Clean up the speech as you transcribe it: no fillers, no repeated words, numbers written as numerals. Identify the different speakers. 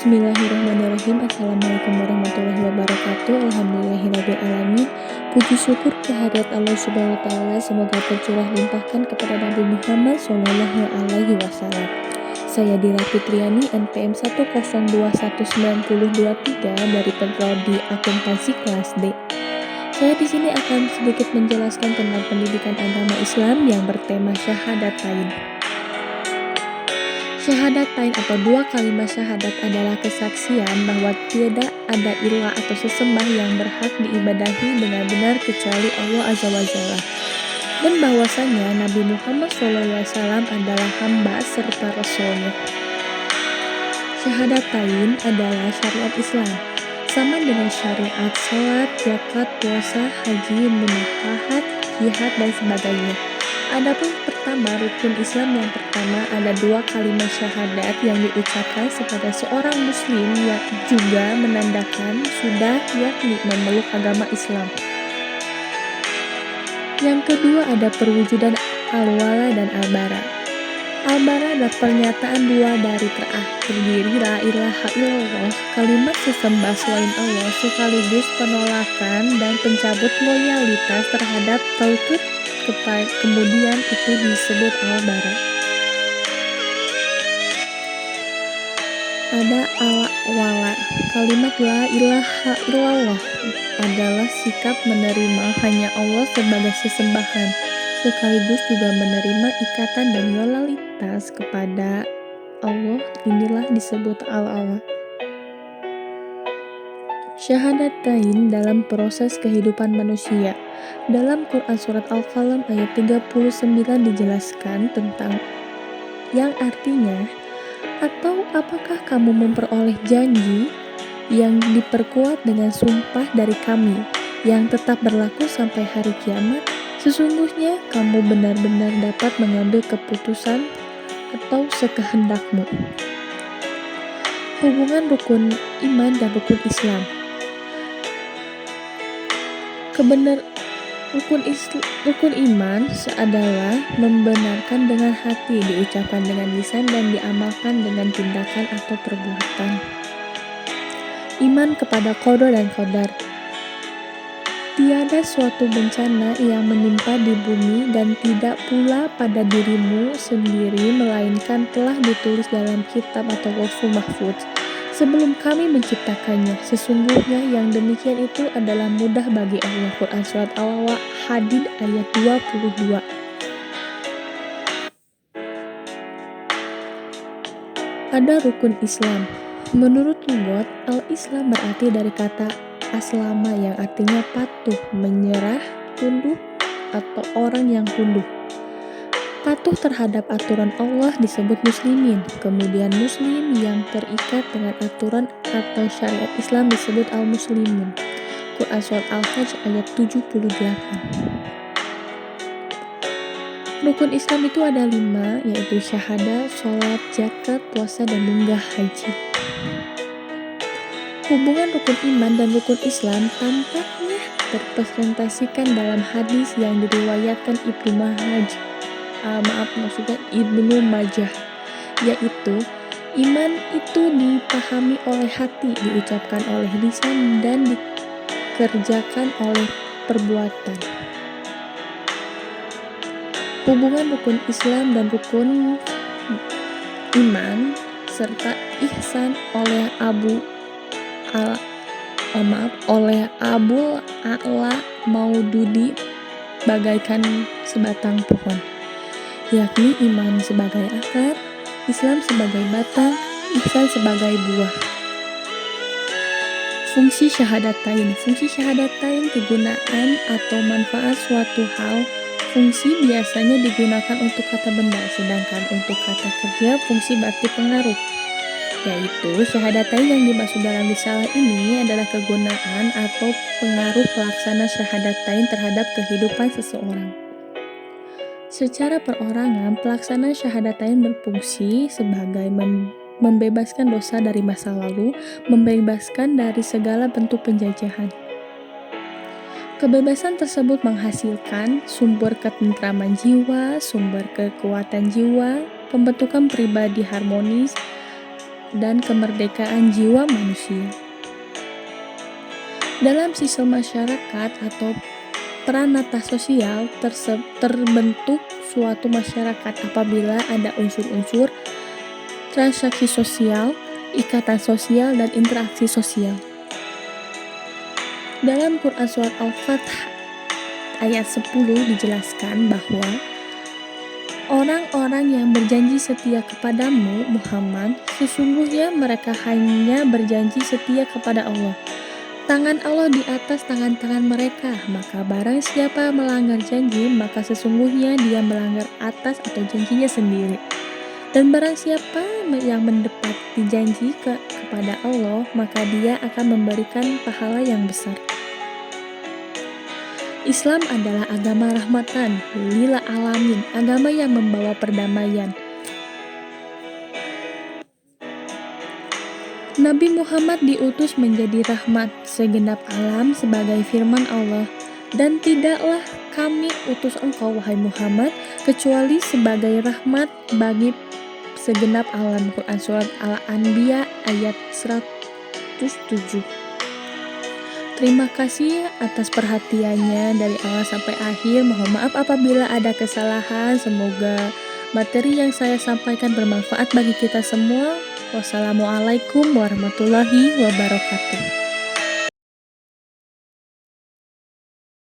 Speaker 1: Bismillahirrahmanirrahim. Assalamualaikum warahmatullahi wabarakatuh. Alhamdulillahirrabbilalamin. Puji syukur kehadirat Allah Subhanahu wa taala semoga tercurah limpahkan kepada Nabi Muhammad sallallahu alaihi wasallam. Saya Dira Fitriani, NPM 1021923 dari Prodi Akuntansi kelas D. Saya di sini akan sedikit menjelaskan tentang pendidikan agama Islam yang bertema Syahadatain. Syahadatain atau dua kalimat syahadat adalah kesaksian bahwa tidak ada ilah atau sesembah yang berhak diibadahi dengan benar kecuali Allah Azza wa Jalla, dan bahwasanya Nabi Muhammad SAW adalah hamba serta rasulnya. Syahadatain adalah syariat Islam, sama dengan syariat salat, zakat, puasa, haji, munakahat, jihad, dan sebagainya. Adapun pertama, rukun Islam yang pertama ada dua kalimat syahadat yang diucapkan sebagai seorang muslim yang juga menandakan sudah yakni memeluk agama Islam. Yang kedua ada perwujudan al-wala dan al-bara. Al-bara adalah pernyataan dua dari terdiri la ilaha illallah, kalimat sesembah selain Allah, sekaligus penolakan dan pencabut loyalitas terhadap tauhid. Kemudian itu disebut al-bara. Ada al-wala. Kalimat la ilaha illallah adalah sikap menerima hanya Allah sebagai sesembahan, sekaligus juga menerima ikatan dan loyalitas kepada Allah. Inilah disebut al-wala. Syahadatain dalam proses kehidupan manusia. Dalam Quran Surat Al-Qalam ayat 39 dijelaskan tentang yang artinya, atau apakah kamu memperoleh janji yang diperkuat dengan sumpah dari kami yang tetap berlaku sampai hari kiamat? Sesungguhnya kamu benar-benar dapat mengambil keputusan atau sekehendakmu. Hubungan rukun iman dan rukun Islam. Rukun iman adalah membenarkan dengan hati, diucapkan dengan lisan, dan diamalkan dengan tindakan atau perbuatan. Iman kepada qada dan qadar. Tiada suatu bencana yang menimpa di bumi dan tidak pula pada dirimu sendiri, melainkan telah ditulis dalam kitab atau lauhul mahfuz sebelum kami menciptakannya. Sesungguhnya yang demikian itu adalah mudah bagi Allah. Quran Surat Al-Hadid ayat 22. Ada rukun Islam. Menurut lugat, al-Islam berarti dari kata aslama yang artinya patuh, menyerah, tunduk, atau orang yang tunduk. Patuh terhadap aturan Allah disebut muslimin. Kemudian muslim yang terikat dengan aturan atau syariat Islam disebut al-muslimin. Quran Surat Al-Hajj ayat 78. Rukun Islam itu ada 5, yaitu syahadat, sholat, zakat, puasa, dan munggah haji. Hubungan rukun iman dan rukun Islam tampaknya terpresentasikan dalam hadis yang diriwayatkan Ibnu Majah, yaitu iman itu dipahami oleh hati, diucapkan oleh lisan, dan dikerjakan oleh perbuatan. Hubungan rukun Islam dan rukun iman serta ihsan oleh Abul A'la Maududi bagaikan sebatang pohon, yakni iman sebagai akar, Islam sebagai batang, ihsan sebagai buah. Fungsi syahadatain. Fungsi syahadatain kegunaan atau manfaat suatu hal. Fungsi biasanya digunakan untuk kata benda, sedangkan untuk kata kerja fungsi berarti pengaruh. Yaitu syahadatain yang dimaksud dalam risalah ini adalah kegunaan atau pengaruh pelaksana syahadatain terhadap kehidupan seseorang. Secara perorangan, pelaksana syahadatain berfungsi sebagai membebaskan dosa dari masa lalu, membebaskan dari segala bentuk penjajahan. Kebebasan tersebut menghasilkan sumber ketentraman jiwa, sumber kekuatan jiwa, pembentukan pribadi harmonis, dan kemerdekaan jiwa manusia. Dalam sistem masyarakat atau pranata sosial terbentuk suatu masyarakat apabila ada unsur-unsur transaksi sosial, ikatan sosial, dan interaksi sosial. Dalam Quran Surat Al-Fath ayat 10 dijelaskan bahwa orang-orang yang berjanji setia kepadamu, Muhammad, sesungguhnya mereka hanya berjanji setia kepada Allah. Tangan Allah di atas tangan-tangan mereka, maka barang siapa melanggar janji, maka sesungguhnya dia melanggar atas atau janjinya sendiri. Dan barang siapa yang mendepati janji kepada Allah, maka dia akan memberikan pahala yang besar. Islam adalah agama rahmatan lil alamin, agama yang membawa perdamaian. Nabi Muhammad diutus menjadi rahmat segenap alam sebagai firman Allah, dan tidaklah kami utus engkau wahai Muhammad kecuali sebagai rahmat bagi segenap alam. Quran Surat Al-Anbiya ayat 107. Terima kasih atas perhatiannya dari awal sampai akhir. Mohon maaf apabila ada kesalahan. Semoga materi yang saya sampaikan bermanfaat bagi kita semua. Wassalamualaikum warahmatullahi wabarakatuh.